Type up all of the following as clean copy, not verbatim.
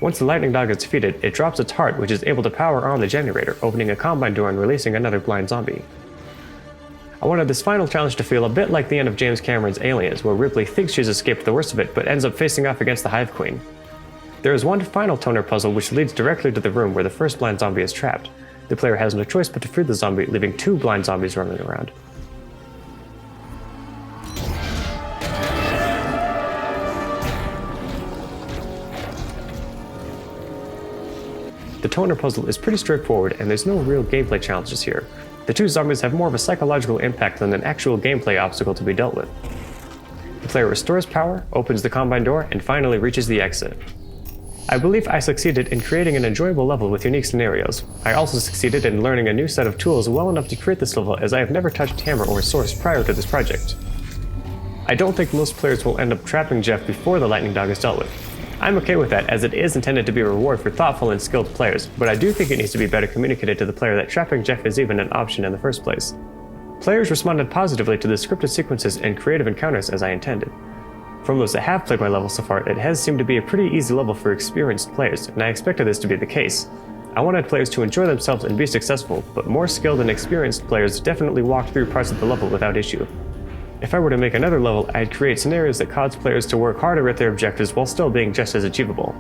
Once the lightning dog is defeated, it drops its heart, which is able to power on the generator, opening a combine door and releasing another blind zombie. I wanted this final challenge to feel a bit like the end of James Cameron's Aliens, where Ripley thinks she's escaped the worst of it, but ends up facing off against the Hive Queen. There is one final toner puzzle which leads directly to the room where the first blind zombie is trapped. The player has no choice but to free the zombie, leaving 2 blind zombies running around. The toner puzzle is pretty straightforward and there's no real gameplay challenges here. The 2 zombies have more of a psychological impact than an actual gameplay obstacle to be dealt with. The player restores power, opens the combine door, and finally reaches the exit. I believe I succeeded in creating an enjoyable level with unique scenarios. I also succeeded in learning a new set of tools well enough to create this level, as I have never touched hammer or source prior to this project. I don't think most players will end up trapping Jeff before the lightning dog is dealt with. I'm okay with that, as it is intended to be a reward for thoughtful and skilled players, but I do think it needs to be better communicated to the player that trapping Jeff is even an option in the first place. Players responded positively to the scripted sequences and creative encounters as I intended. From those that have played my level so far, it has seemed to be a pretty easy level for experienced players, and I expected this to be the case. I wanted players to enjoy themselves and be successful, but more skilled and experienced players definitely walked through parts of the level without issue. If I were to make another level, I'd create scenarios that cause players to work harder at their objectives while still being just as achievable.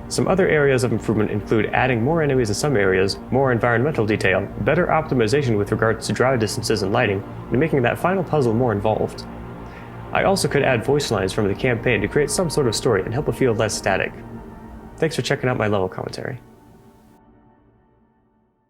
Some other areas of improvement include adding more enemies in some areas, more environmental detail, better optimization with regards to drive distances and lighting, and making that final puzzle more involved. I also could add voice lines from the campaign to create some sort of story and help it feel less static. Thanks for checking out my level commentary.